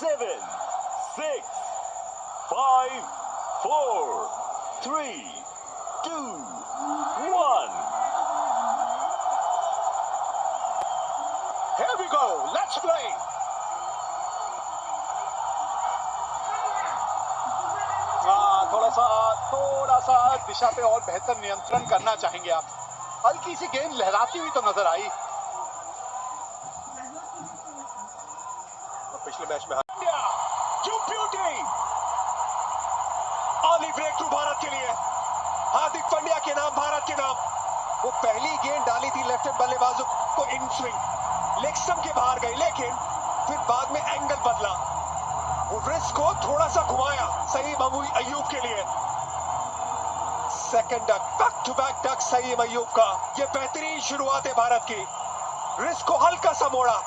7, 6, 5, 4, 3, 2, 1. Here we go. Let's play. थोड़ा सा दिशा पे और बेहतर नियंत्रण करना चाहेंगे आप। हल्की सी गेंद लहराती हुई तो नजर आई। पिछले मैच में अर्ली ब्रेक थ्रू भारत के लिए। हार्दिक पांड्या के नाम, भारत के नाम। वो पहली गेंद डाली थी लेफ्ट हैंड बल्लेबाजों को इन स्विंग, लेग स्टंप के बाहर गई, लेकिन फिर बाद में एंगल बदला, वो रिस्ट को थोड़ा सा घुमाया। सईद अयूब के लिए second duck, back to back duck Saeed Ayub का। ये बेहतरीन शुरुआत है भारत की। रिस्ट को हल्का सा मोड़ा,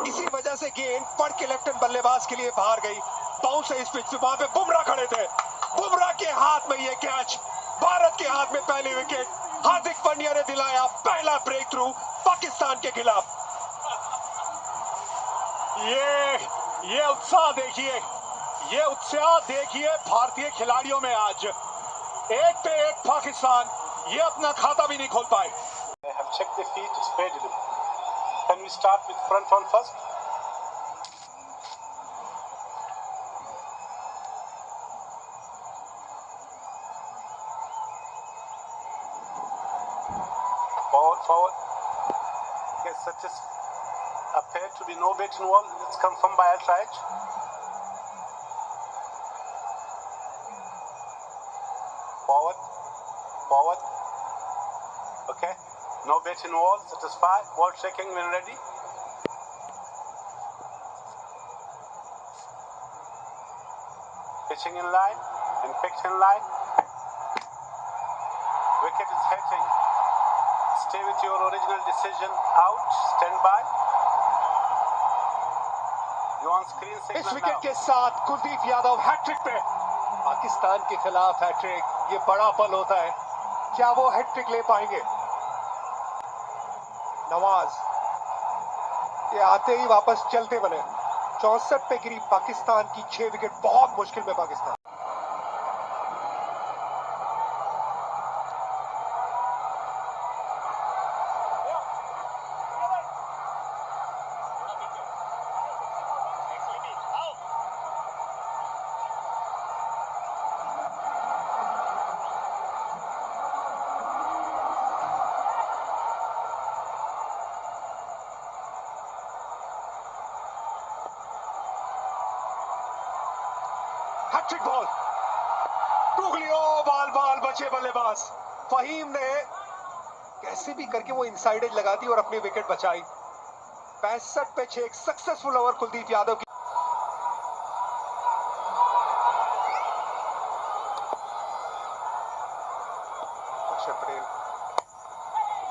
इसी वजह से गेंद पड़ के लेफ्ट हैंड बल्लेबाज के लिए बाहर गई। बाउंस है इस पिच पे। वहां पे बुमराह खड़े थे, बुमराह के हाथ में ये कैच, भारत के हाथ में पहली विकेट। हार्दिक पांड्या ने दिलाया पहला ब्रेक थ्रू पाकिस्तान के खिलाफ। ये उत्साह देखिए, ये उत्साह देखिए भारतीय खिलाड़ियों में। आज एक पे एक पाकिस्तान, ये अपना खाता भी नहीं खोल पाए। I have checked the feet, it's fair delivery. Can we start with front on first? Forward. Yes, such as appear to be no bet involved. It's confirmed by Altraj. Forward. Okay. No bet involved. Satisfied. Ball checking when ready. Pitching in line and picked in line. Wicket is hitting. Stay with your original decision. Out. Stand by. You on screen signal इस wicket now. के साथ Kuldeep Yadav hat trick पे। पाकिस्तान के खिलाफ hat trick, ये बड़ा पल होता है। क्या वो हैट्रिक ले पाएंगे? नवाज ये आते ही वापस चलते बने। 64 पे गिरी पाकिस्तान की 6 विकेट। बहुत मुश्किल में पाकिस्तान। हैट्रिक बॉल, टूगलियो बाल बचे बल्लेबाज। फहीम ने कैसे भी करके वो इनसाइड एज लगा दी और अपनी विकेट बचाई। 65 पे 6 सक्सेसफुल ओवर कुलदीप यादव की। अक्षर पटेल,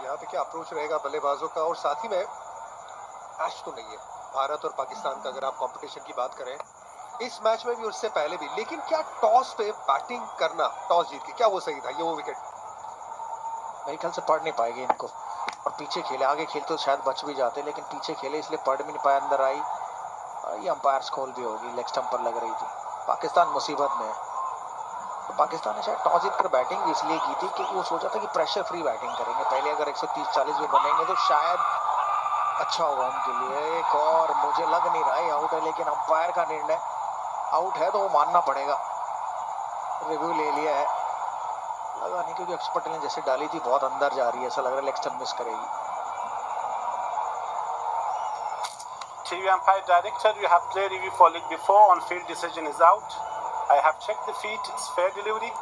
यहाँ पे क्या अप्रोच रहेगा बल्लेबाजों का? और साथ ही में मैच तो नहीं है भारत और पाकिस्तान का, अगर आप कंपटीशन की बात करें इस मैच में भी उससे पहले भी, लेकिन क्या टॉस पे बैटिंग करना, टॉस जीत के, क्या वो सही था? ये वो विकेट मेरे ख्याल से पढ़ नहीं पाएगी इनको। और पीछे खेले, आगे खेलते तो शायद बच भी जाते, लेकिन पीछे खेले इसलिए पढ़ भी नहीं पाया। अंदर आई, ये अंपायर्स कॉल भी होगी, लेग स्टंप पर लग रही थी। पाकिस्तान मुसीबत में है। तो पाकिस्तान ने शायद टॉस जीत कर बैटिंग भी इसलिए की थी क्योंकि वो सोचा था कि प्रेशर फ्री बैटिंग करेंगे। पहले अगर 130-40 भी बनेंगे तो शायद अच्छा होगा उनके लिए। एक और मुझे लग नहीं रहा है आउट है, लेकिन अंपायर का निर्णय आउट है तो वो मानना पड़ेगा। रिव्यू ले लिया है, लगा नहीं क्योंकि अक्षर पटेल ने जैसे डाली थी बहुत अंदर जा रही है, ऐसा लग रहा है लेग स्टंप मिस करेगी। TV umpire director, you have clear review for leg before. On field decision is out. I have checked the feet. It's fair delivery.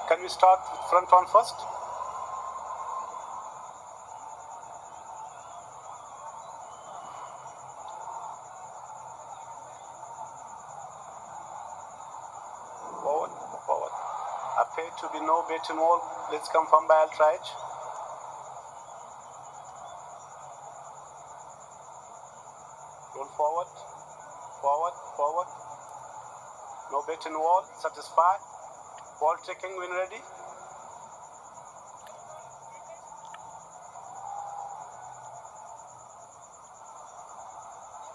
Can we start with front on first? Forward. Appear to be no bet involved. Let's confirm by Altraj. Roll forward. No bet involved. Satisfied. Ball checking when ready.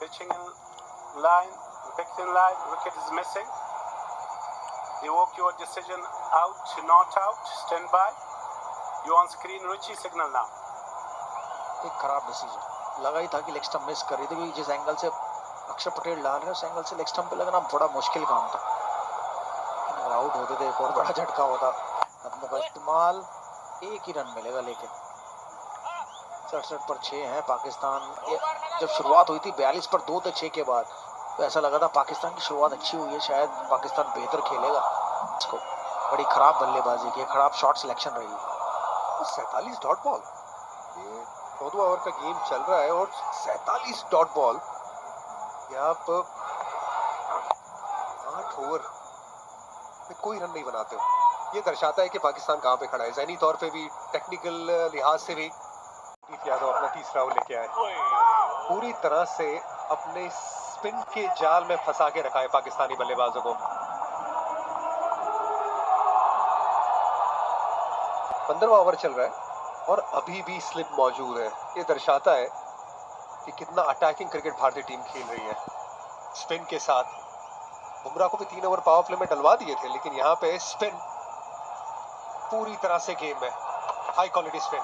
Pitching in line. Picked in line, wicket is missing. Revoke your decision out, not out. Stand by. You on screen, Ruchi, signal now. एक खराब decision लगा ही था कि leg stump miss कर रही थी, क्योंकि जिस एंगल से अक्षर पटेल डाल रहे हैं उस एंगल से लेग स्टंप पे लगना बड़ा मुश्किल काम था। अगर आउट होते थे एक और बड़ा झटका होता। कदमों का इस्तेमाल, एक ही रन मिलेगा लेकिन 67 पर 6 है पाकिस्तान। जब शुरुआत हुई थी 42 पर 2 थे 6 के बाद, तो ऐसा लगा था पाकिस्तान की शुरुआत अच्छी हुई है, शायद पाकिस्तान बेहतर खेलेगा। इसको बड़ी खराब बल्लेबाजी की, खराब शॉट सिलेक्शन रही है। 47 डॉट बॉल, ये 14 ओवर का गेम चल रहा है और 47 डॉट बॉल। यहाँ पर 8 ओवर में कोई रन नहीं बनाते हो। ये दर्शाता है कि पाकिस्तान कहाँ पे खड़ा है, ज़हनी तौर पे भी, टेक्निकल लिहाज से भी। यादव अपना तीसरा ओवर लेके आए, पूरी तरह से अपने स्पिन के जाल में फंसा के रखा है पाकिस्तानी बल्लेबाजों को। 15वां ओवर चल रहा है और अभी भी स्लिप मौजूद है। ये दर्शाता है कि कितना अटैकिंग क्रिकेट भारतीय टीम खेल रही है स्पिन के साथ। बुमराह को भी 3 ओवर पावर प्ले में डलवा दिए थे, लेकिन यहाँ पे स्पिन पूरी तरह से गेम है, हाई क्वालिटी स्पिन।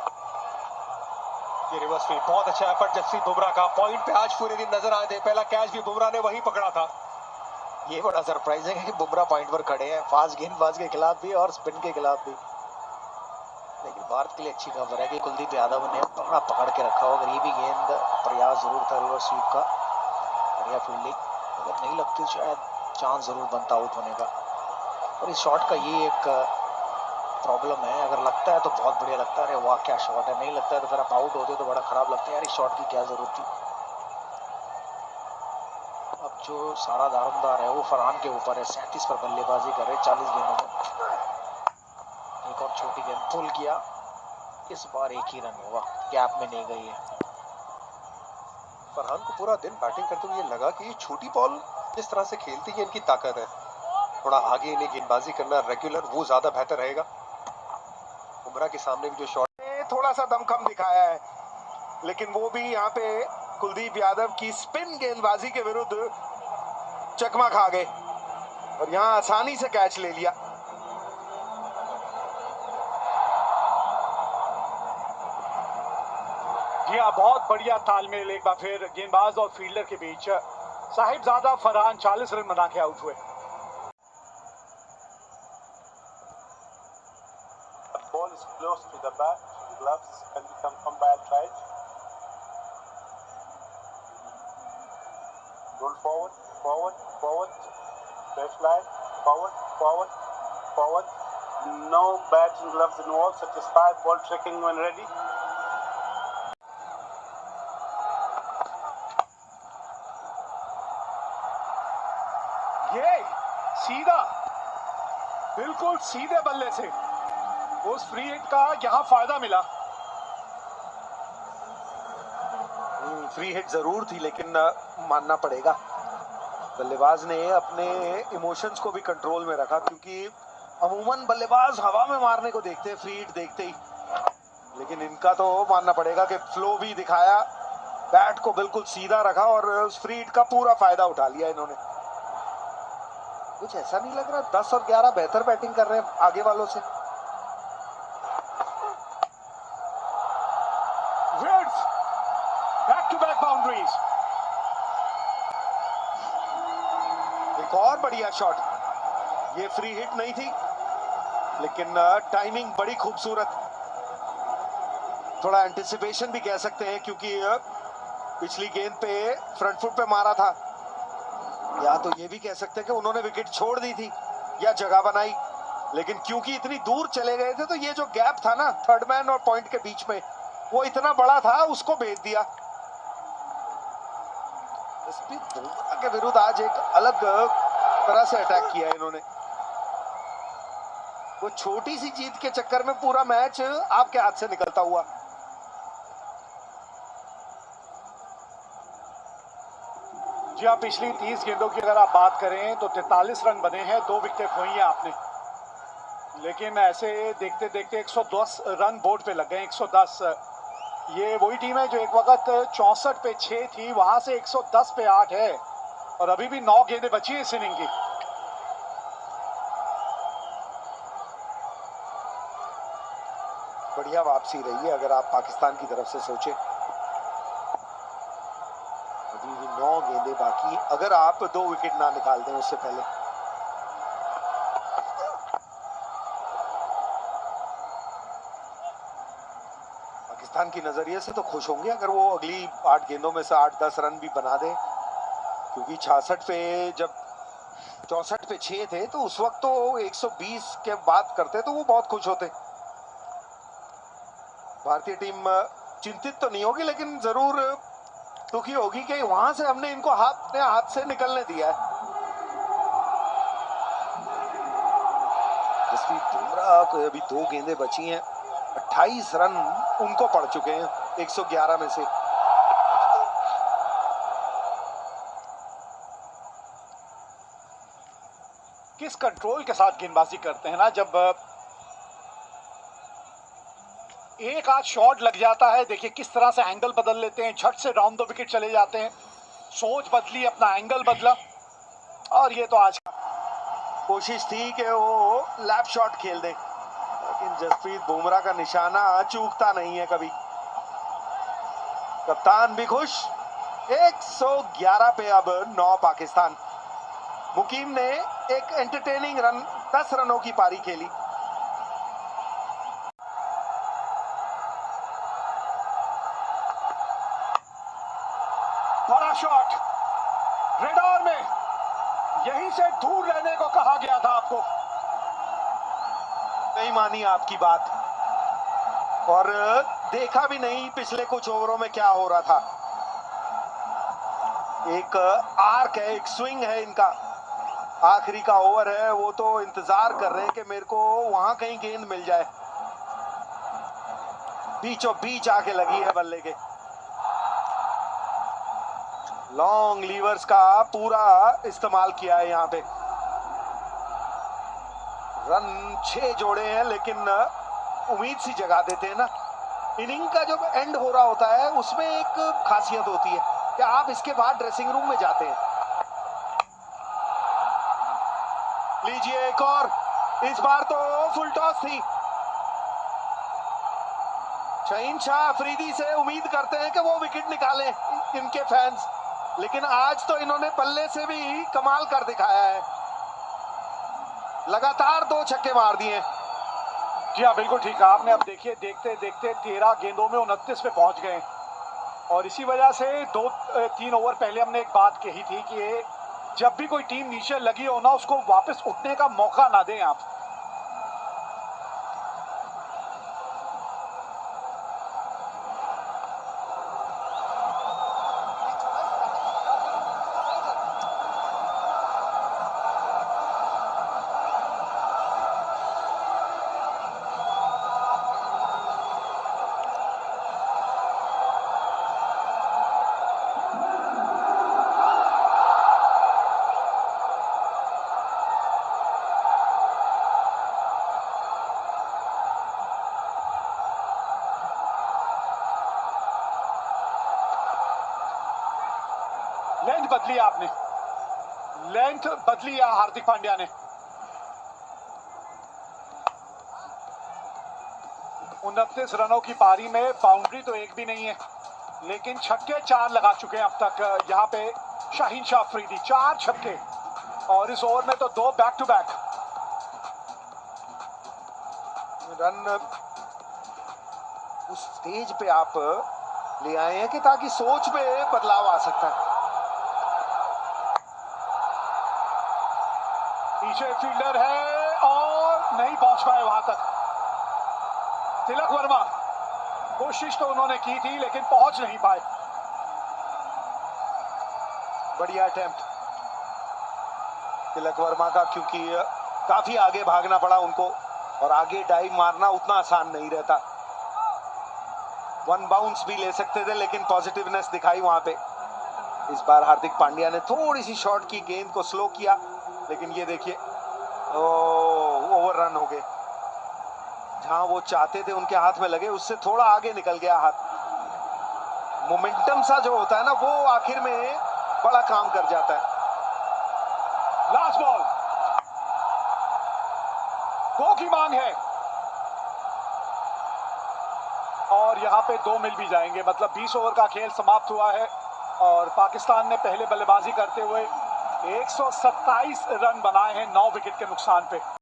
ये रिवर्स स्वीप, बहुत अच्छा एफर्ट जसप्रीत बुमराह का। पॉइंट पे आज पूरे दिन नजर आए थे, पहला कैच भी बुमराह ने वहीं पकड़ा था। ये बड़ा सरप्राइजिंग है कि बुमराह पॉइंट पर खड़े हैं, फास्ट गेंदबाज के खिलाफ भी और स्पिन के खिलाफ भी। लेकिन भारत के लिए अच्छी खबर है कि कुलदीप यादव ने बड़ा पकड़ के रखा हो। गरीबी गेंद, प्रयास जरूर था रिवर्स स्वीप का, बढ़िया फील्डिंग, अगर नहीं लगती शायद चांस जरूर बनता आउट होने का। और इस शॉट का ये एक प्रॉब्लम है, अगर लगता है तो बहुत बढ़िया लगता है, अरे वाह क्या शॉट है, नहीं लगता है तो फिर आप आउट होते तो बड़ा खराब लगता है, यार इस शॉट की क्या जरूरत थी। अब जो सारा दारोमदार है वो फरहान के ऊपर है, 37 पर बल्लेबाजी कर रहे 40 गेंदों में। एक और छोटी गेंद पुल किया, इस बार एक ही रन होगा, गैप में नहीं गई है। फरहान को पूरा दिन बैटिंग करते हुए ये लगा कि ये छोटी बॉल जिस तरह से खेलती है इनकी ताकत है, थोड़ा आगे इन्हें गेंदबाजी करना रेगुलर वो ज्यादा बेहतर रहेगा। बुमराह के सामने भी जो शॉट, थोड़ा सा दमखम दिखाया है, लेकिन वो भी यहाँ पे कुलदीप यादव की स्पिन गेंदबाजी के विरुद्ध चकमा खा गए और यहाँ आसानी से कैच ले लिया। जी हाँ, बहुत बढ़िया तालमेल एक बार फिर गेंदबाज और फील्डर के बीच। साहिबजादा फरहान 40 रन बना के आउट हुए। Ball is close to the bat. Gloves can become combined right. Roll forward, forward, forward. Straight line, forward, forward, forward. No bat and gloves involved. Satisfied. Ball tracking when ready. ये सीधा, बिल्कुल सीधे बल्ले से उस free hit का यहाँ फायदा मिला। फ्री हिट जरूर थी, लेकिन मानना पड़ेगा बल्लेबाज ने अपने इमोशंस को भी कंट्रोल में रखा, क्योंकि अमूमन बल्लेबाज हवा में मारने को देखते हैं फ्री हिट देखते ही, लेकिन इनका तो मानना पड़ेगा कि फ्लो भी दिखाया, बैट को बिल्कुल सीधा रखा और उस फ्री हिट का पूरा फायदा उठा लिया इन्होंने। कुछ ऐसा नहीं लग रहा 10 और 11 बेहतर बैटिंग कर रहे हैं आगे वालों से। बैक टू बैक बाउंड्रीज, एक और बढ़िया शॉट। ये फ्री हिट नहीं थी, लेकिन टाइमिंग बड़ी खूबसूरत, थोड़ा एंटिसिपेशन भी कह सकते हैं, क्योंकि पिछली गेंद पे फ्रंट फुट पे मारा था, या तो ये भी कह सकते हैं कि उन्होंने विकेट छोड़ दी थी या जगह बनाई, लेकिन क्योंकि इतनी दूर चले गए थे तो ये जो गैप था ना थर्ड मैन और पॉइंट के बीच में, वो इतना बड़ा था, उसको भेज दिया। बुमराह के विरुद्ध आज एक अलग तरह से अटैक किया इन्होंने। वो छोटी सी जीत के चक्कर में पूरा मैच आपके हाथ से निकलता हुआ। जी हाँ, पिछली 30 गेंदों की अगर आप बात करें तो 43 रन बने हैं, 2 विकेटें खोई हैं आपने, लेकिन ऐसे देखते देखते 110 रन बोर्ड पे लग गए। 110, ये वही टीम है जो एक वक्त 64 पे 6 थी, वहां से 110 पे 8 है। और अभी भी 9 गेंदें बची है इस इनिंग की। बढ़िया वापसी रही है अगर आप पाकिस्तान की तरफ से सोचें। अभी भी 9 गेंदें बाकी, अगर आप 2 विकेट ना निकाल दें उससे पहले। पाकिस्तान की नजरिए से तो खुश होंगे अगर वो अगली 8 गेंदों में से 8-10 रन भी बना दे, क्योंकि 66 पे जब 64 पे 6 थे तो उस वक्त तो 120 के बात करते तो वो बहुत खुश होते। भारतीय टीम चिंतित तो नहीं होगी, लेकिन जरूर दुखी होगी कि वहां से हमने इनको हाथ से निकलने दिया है। जसप्रीत बुमराह को अभी 2 गेंदें बची हैं, 28 रन उनको पड़ चुके हैं 111 में से। किस कंट्रोल के साथ गेंदबाजी करते हैं ना, जब एक आध शॉट लग जाता है, देखिए किस तरह से एंगल बदल लेते हैं, झट से डाउन 2 विकेट चले जाते हैं, सोच बदली, अपना एंगल बदला। और ये तो आज कोशिश थी कि वो लैप शॉट खेल दे, लेकिन जसप्रीत बुमराह का निशाना चूकता नहीं है कभी। कप्तान भी खुश। 111 पे अब 9 पाकिस्तान। मुकीम ने एक एंटरटेनिंग 10 रनों की पारी खेली। बड़ा शॉट रेडार में, यहीं से दूर रहने को कहा गया था आपको। नहीं मानी आपकी बात, और देखा भी नहीं पिछले कुछ ओवरों में क्या हो रहा था। एक आर्क है, एक स्विंग है इनका, आखिरी का ओवर है, वो तो इंतजार कर रहे हैं कि मेरे को वहां कहीं गेंद मिल जाए। बीचों बीच आके लगी है बल्ले के। लॉन्ग लीवर्स का पूरा इस्तेमाल किया है यहाँ पे। रन 6 जोड़े हैं, लेकिन उम्मीद सी जगा देते हैं ना। इनिंग का जब एंड हो रहा होता है उसमें एक खासियत होती है कि आप इसके बाद ड्रेसिंग रूम में जाते हैं। लीजिए एक और, इस बार तो फुल टॉस थी। शहीन शाह अफरीदी से उम्मीद करते हैं कि वो विकेट निकालें इनके फैंस, लेकिन आज तो इन्होंने बल्ले से भी कमाल कर दिखाया है। लगातार 2 छक्के मार दिए। जी हाँ, बिल्कुल ठीक है आपने। अब देखिए देखते देखते 13 गेंदों में 29 पे पहुंच गए, और इसी वजह से 2-3 ओवर पहले हमने एक बात कही थी कि जब भी कोई टीम नीचे लगी हो ना, उसको वापस उठने का मौका ना दें आप। लेंथ बदली आपने, लेंथ बदली है हार्दिक पांड्या ने। 29 रनों की पारी में बाउंड्री तो एक भी नहीं है, लेकिन छक्के 4 लगा चुके हैं अब तक यहाँ पे शाहीन शाह अफरीदी। 4 छक्के, और इस ओवर में तो 2 बैक टू बैक रन उस स्टेज पे आप ले आए हैं कि ताकि सोच में बदलाव आ सकता है। पीछे फील्डर है और नहीं पहुंच पाए वहां तक। तिलक वर्मा, कोशिश तो उन्होंने की थी लेकिन पहुंच नहीं पाए। बढ़िया अटेम्प्ट तिलक वर्मा का, क्योंकि काफी आगे भागना पड़ा उनको, और आगे डाइव मारना उतना आसान नहीं रहता। 1 बाउंस भी ले सकते थे, लेकिन पॉजिटिवनेस दिखाई वहां पे। इस बार हार्दिक पांड्या ने थोड़ी सी शॉट की गेंद को स्लो किया, लेकिन ये देखिए ओवर रन हो गए। जहां वो चाहते थे उनके हाथ में लगे, उससे थोड़ा आगे निकल गया हाथ। मोमेंटम सा जो होता है ना, वो आखिर में बड़ा काम कर जाता है। लास्ट बॉल, गो की मांग है और यहां पे 2 मिल भी जाएंगे, मतलब 20 ओवर का खेल समाप्त हुआ है और पाकिस्तान ने पहले बल्लेबाजी करते हुए 127 रन बनाए हैं 9 विकेट के नुकसान पे।